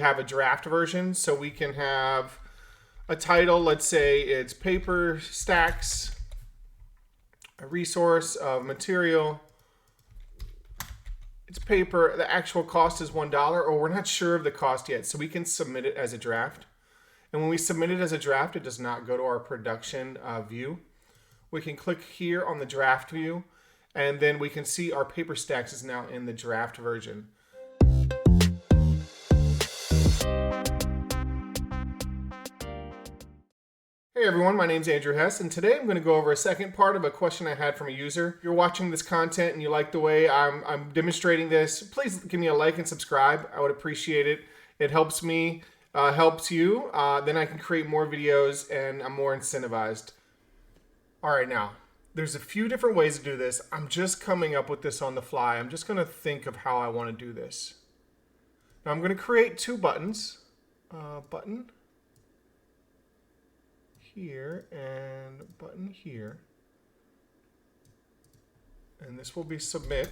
have a draft version, so we can have a title. Let's say it's paper stacks, a resource of material. It's paper. The actual cost is $1, or we're not sure of the cost yet, so we can submit it as a draft. And when we submit it as a draft, it does not go to our production view. We can click here on the draft view, and then we can see our paper stacks is now in the draft version. Hey everyone, my name is Andrew Hess, and today I'm going to go over a second part of a question I had from a user. If you're watching this content and you like the way I'm demonstrating this, please give me a like and subscribe. I would appreciate it. It helps me, helps you. Then I can create more videos and I'm more incentivized. All right, now, there's a few different ways to do this. I'm just coming up with this on the fly. I'm just going to think of how I want to do this. Now I'm going to create two buttons. Button here and button here, and this will be submit,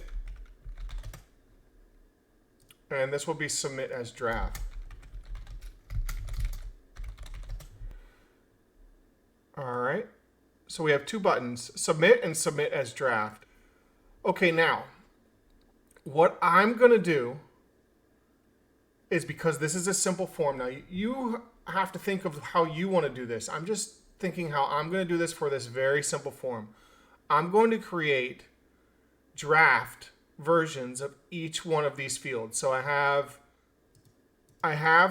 and this will be submit as draft. All right, so we have two buttons, submit and submit as draft. Okay, now what I'm gonna do is, because this is a simple form, now you have to think of how you want to do this. I'm just thinking how I'm going to do this for this very simple form. I'm going to create draft versions of each one of these fields. So I have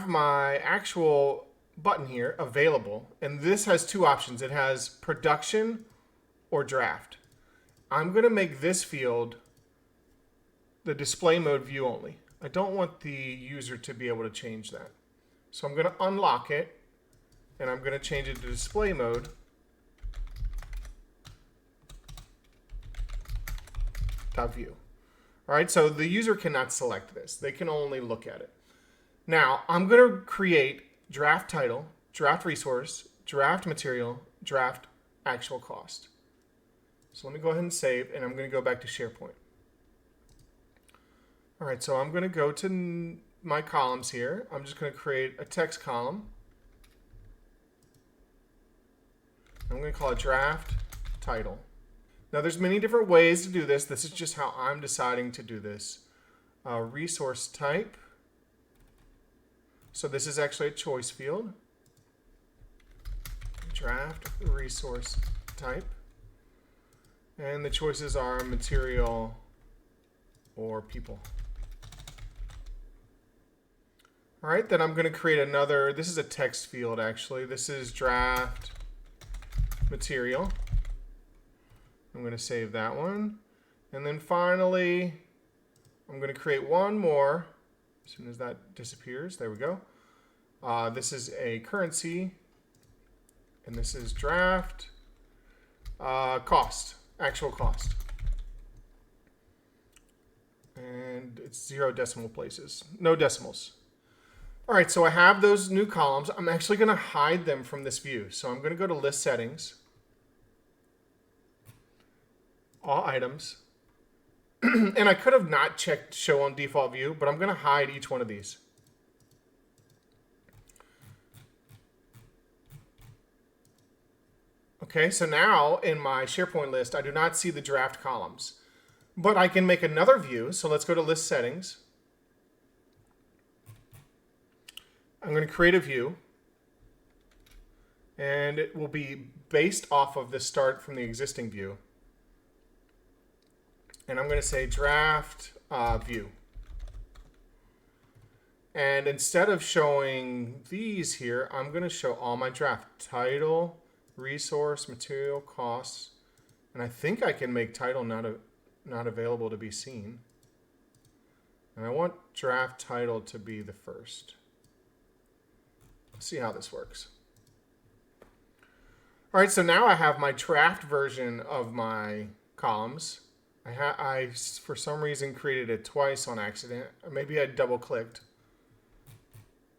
my actual button here available, and this has two options. It has production or draft. I'm going to make this field the display mode view only. I don't want the user to be able to change that. So I'm going to unlock it, and I'm going to change it to display mode. .view. All right, so the user cannot select this. They can only look at it. Now, I'm going to create draft title, draft resource, draft material, draft actual cost. So let me go ahead and save, and I'm going to go back to SharePoint. All right, so I'm going to go to my columns here. I'm just going to create a text column. I'm going to call it draft title. Now there's many different ways to do this. This is just how I'm deciding to do this. Resource type. So this is actually a choice field. Draft resource type. And the choices are material or people. All right, then I'm going to create another. This is a text field, actually. This is draft material. I'm going to save that one. And then finally, I'm going to create one more. As soon as that disappears, there we go. This is a currency. And this is draft cost, actual cost. And it's 0 decimal places, no decimals. All right, so I have those new columns. I'm actually going to hide them from this view. So I'm going to go to list settings, all items, and I could have not checked show on default view, but I'm going to hide each one of these. Okay, so now in my SharePoint list, I do not see the draft columns, but I can make another view. So let's go to list settings. I'm going to create a view, and it will be based off of the start from the existing view. And I'm going to say draft view. And instead of showing these here, I'm going to show all my draft title, resource, material, costs, and I think I can make title not available to be seen. And I want draft title to be the first. Let's see how this works. All right, so now I have my draft version of my columns. I for some reason created it twice on accident. Or maybe I double clicked.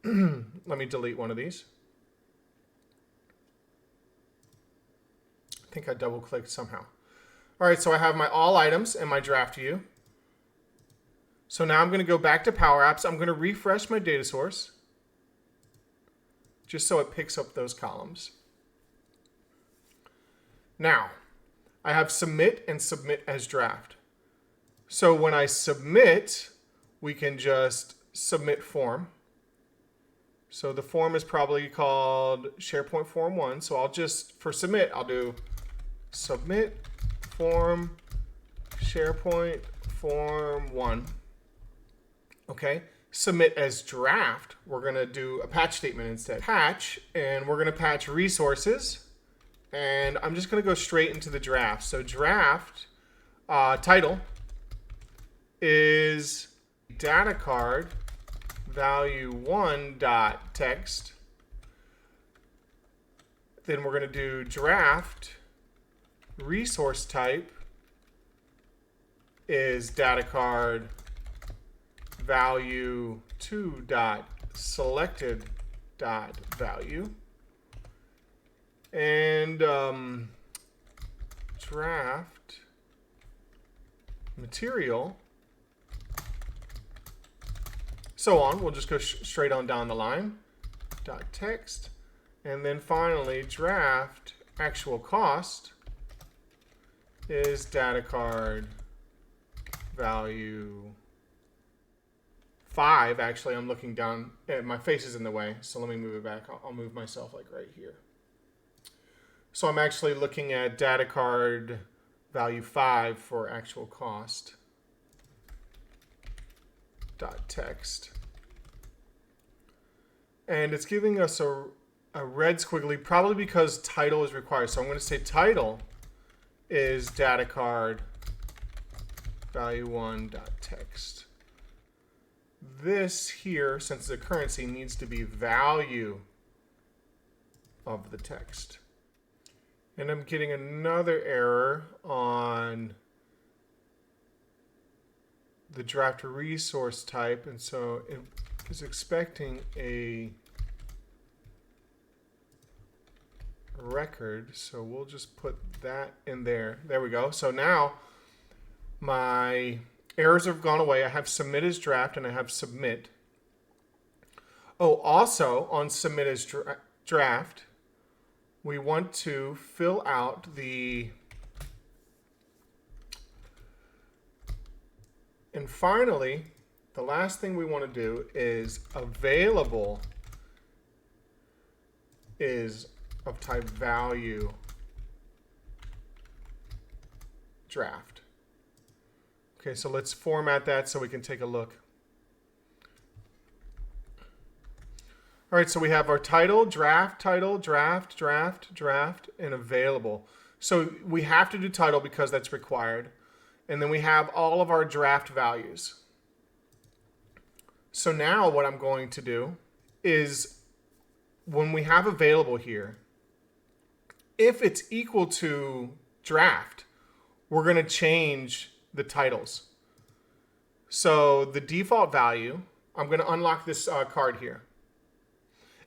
Let me delete one of these. I think I double clicked somehow. All right, so I have my all items and my draft view. So now I'm going to go back to Power Apps. I'm going to refresh my data source. just so it picks up those columns. Now, I have submit and submit as draft. So when I submit, we can just submit form. So the form is probably called SharePoint Form 1. So I'll just, for submit, I'll do submit form SharePoint Form 1. Okay. Submit as draft, we're going to do a patch statement instead. Patch, and we're going to patch resources. And I'm just going to go straight into the draft. So draft title is data card value 1.text. Then we're going to do draft resource type is data card value 2.selected.value. And draft material, so on. We'll just go straight on down the line. .text. And then finally, draft actual cost is data card value 5. Actually, I'm looking down. My face is in the way, so let me move it back. I'll move myself like right here. So I'm actually looking at data card value 5 for actual cost. .text. And it's giving us a red squiggly, probably because title is required. So I'm going to say title is data card value 1.text. This here, since the currency, needs to be value of the text. And I'm getting another error on the draft resource type, and so it is expecting a record, so we'll just put that in there. There we go. So now my errors have gone away. I have submit as draft and I have submit. Oh, also on submit as draft, we want to fill out the, and finally, the last thing we want to do is available is of type value draft. Okay, so let's format that so we can take a look. All right, so we have our title, draft, draft, and available. So we have to do title because that's required. And then we have all of our draft values. So now what I'm going to do is when we have available here, if it's equal to draft, we're going to change the titles. So the default value, I'm going to unlock this card here.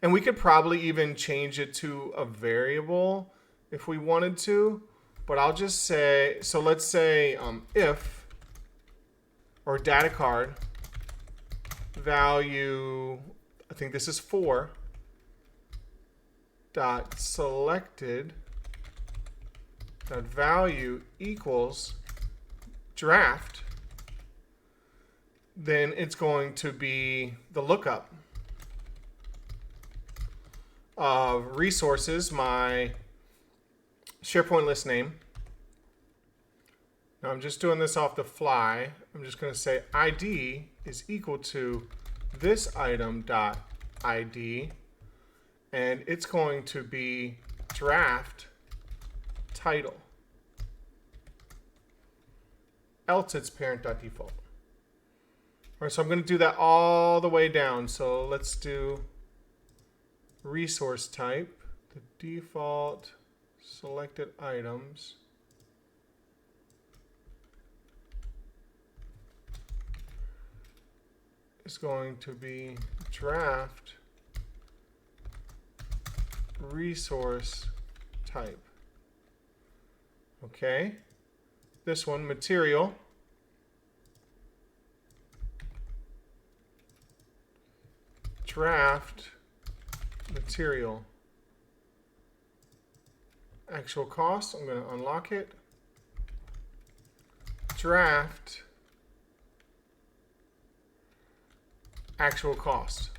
And we could probably even change it to a variable if we wanted to. But I'll just say, so let's say if, or data card, value, I think this is 4, dot selected, dot value equals draft, then it's going to be the lookup of resources, my SharePoint list name. Now I'm just doing this off the fly. I'm just going to say ID is equal to this item dot ID, and it's going to be draft title. Else it's parent.default. All right, so I'm going to do that all the way down. So let's do resource type, the default selected items. Is going to be draft resource type. Okay. This one, material. Draft material actual cost. I'm going to unlock it. Draft actual cost.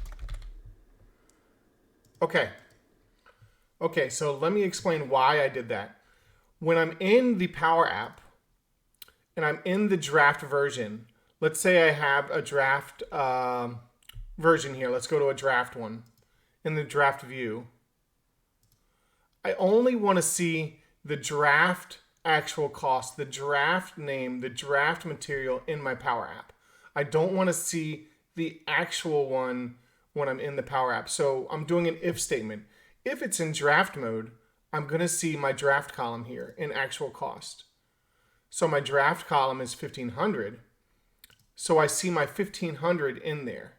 Okay. Okay, so let me explain why I did that. When I'm in the Power App and I'm in the draft version, let's say I have a draft version here. Let's go to a draft one. In the draft view, I only want to see the draft actual cost, the draft name, the draft material in my Power App. I don't want to see the actual one when I'm in the Power App. So I'm doing an if statement. If it's in draft mode, I'm going to see my draft column here in actual cost. So my draft column is 1500. So I see my 1500 in there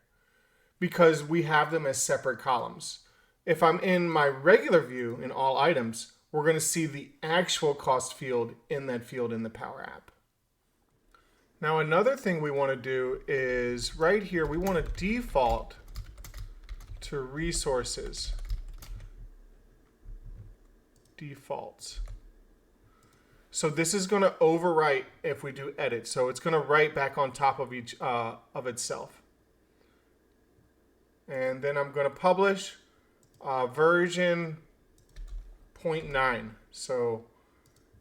because we have them as separate columns. If I'm in my regular view in all items, we're going to see the actual cost field in that field in the Power App. Now another thing we want to do is right here, we want to default to resources. Defaults. So this is going to overwrite if we do edit. So it's going to write back on top of each of itself. And then I'm going to publish version 0.9. So,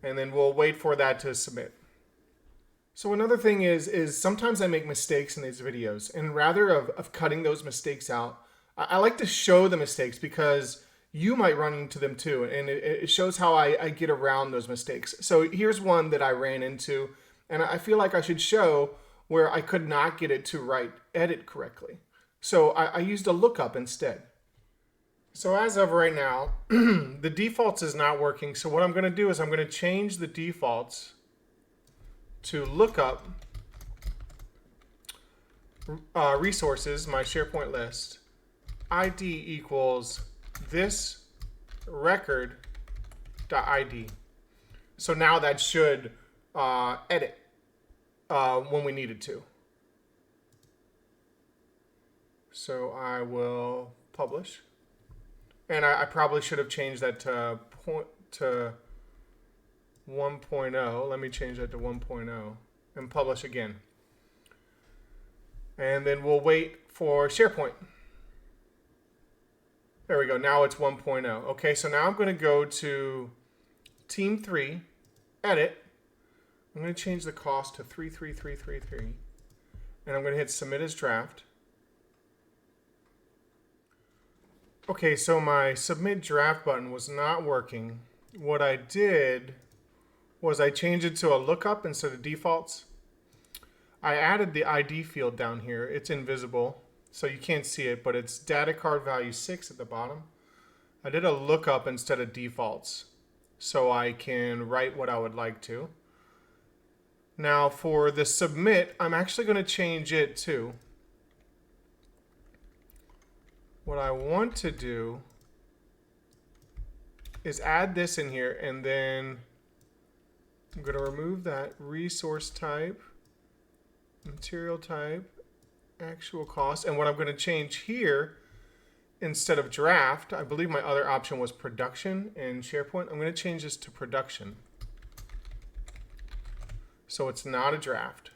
and then we'll wait for that to submit. So another thing is sometimes I make mistakes in these videos, and rather of cutting those mistakes out, I like to show the mistakes because you might run into them too, and it shows how I get around those mistakes. So here's one that I ran into, and I feel like I should show where I could not get it to write edit correctly. So I used a lookup instead. So as of right now, the defaults is not working. So what I'm going to do is I'm going to change the defaults to lookup resources, my SharePoint list, ID equals this record.id. So now that should edit when we need it to. So I will publish. And I probably should have changed that to 1.0. Let me change that to 1.0 and publish again. And then we'll wait for SharePoint. There we go. Now it's 1.0. Okay, so now I'm going to go to Team 3, edit. I'm going to change the cost to 33333. And I'm going to hit submit as draft. Okay, so my submit draft button was not working. What I did was I changed it to a lookup instead of defaults. I added the ID field down here. It's invisible, so you can't see it, but it's data card value 6 at the bottom. I did a lookup instead of defaults, so I can write what I would like to. Now for the submit, I'm actually going to change it to, what I want to do is add this in here, and then I'm going to remove that resource type, material type, actual cost, and what I'm going to change here, instead of draft, I believe my other option was production in SharePoint. I'm going to change this to production. So it's not a draft.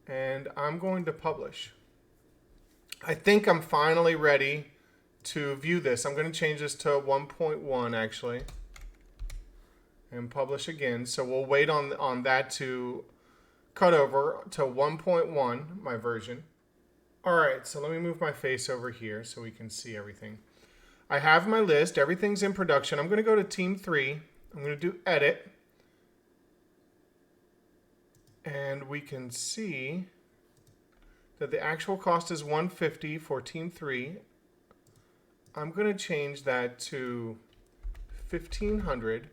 And I'm going to publish. I think I'm finally ready to view this. I'm going to change this to 1.1 actually and publish again. So we'll wait on that to cut over to 1.1, my version. All right, so let me move my face over here so we can see everything. I have my list. Everything's in production. I'm going to go to Team 3. I'm going to do edit. And we can see that the actual cost is 150 for Team 3. I'm going to change that to 1500,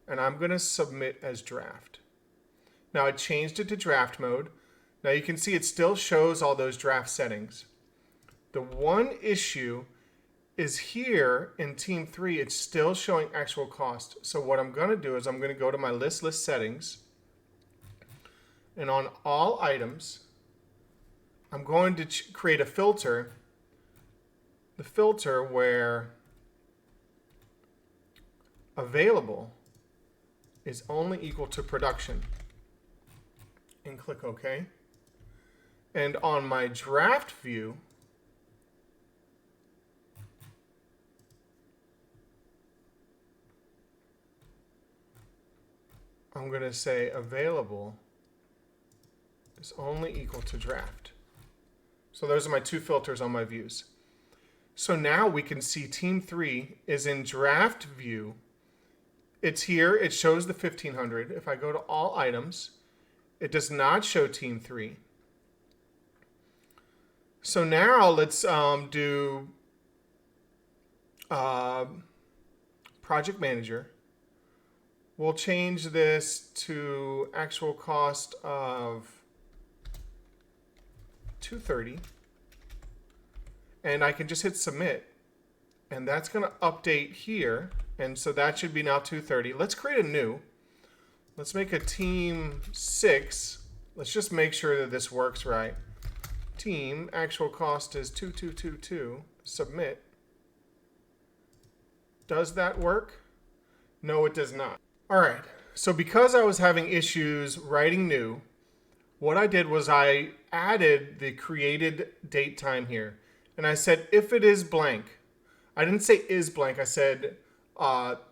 and I'm going to submit as draft. Now I changed it to draft mode. Now you can see it still shows all those draft settings. The one issue is here in Team 3, it's still showing actual cost. So what I'm going to do is I'm going to go to my list settings, and on all items, I'm going to create a filter. The filter where available is only equal to production, and click OK. And on my draft view, I'm going to say available is only equal to draft. So those are my two filters on my views. So now we can see team 3 is in draft view. It's here. It shows the 1500. If I go to all items, it does not show team 3. So now let's do project manager. We'll change this to actual cost of 230. And I can just hit submit. And that's going to update here. And so that should be now 230. Let's create a new. Let's make a team 6. Let's just make sure that this works right. Team, actual cost is 2222. Submit. Does that work? No, it does not. All right. So because I was having issues writing new, what I did was I added the created date time here. And I said, if it is blank, I didn't say is blank. I said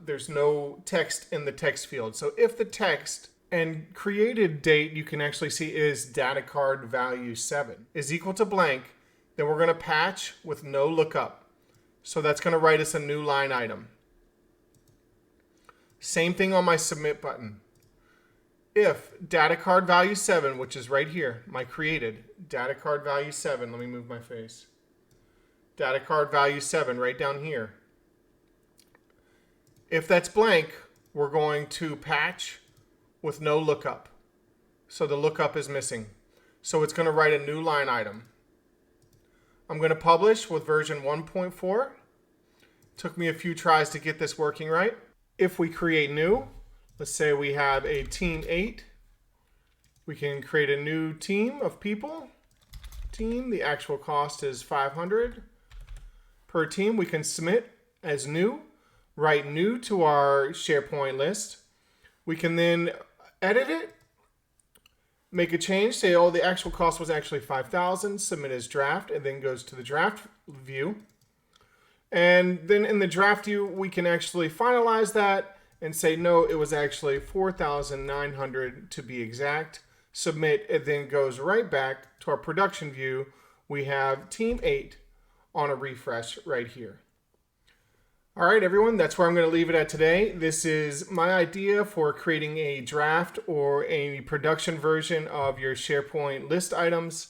there's no text in the text field. So if the text and created date you can actually see is data card value 7 is equal to blank, then we're going to patch with no lookup. So that's going to write us a new line item. Same thing on my submit button. If data card value 7, which is right here, my created data card value 7, let me move my face. Data card value 7 right down here. If that's blank, we're going to patch with no lookup. So the lookup is missing. So it's going to write a new line item. I'm going to publish with version 1.4. Took me a few tries to get this working right. If we create new, let's say we have a team 8. We can create a new team of people. Team, the actual cost is 500. Per team, we can submit as new, write new to our SharePoint list. We can then edit it, make a change, say, oh, the actual cost was actually 5,000, submit as draft, and then goes to the draft view. And then in the draft view, we can actually finalize that and say, no, it was actually 4,900 to be exact. Submit, it then goes right back to our production view. We have team 8 on a refresh right here. All right, everyone, that's where I'm going to leave it at today. This is my idea for creating a draft or a production version of your SharePoint list items.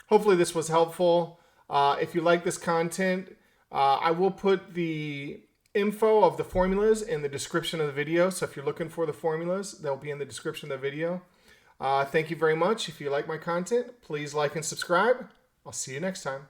Hopefully this was helpful. If you like this content, I will put the info of the formulas in the description of the video. So if you're looking for the formulas, they'll be in the description of the video. Thank you very much. If you like my content, please like and subscribe. I'll see you next time.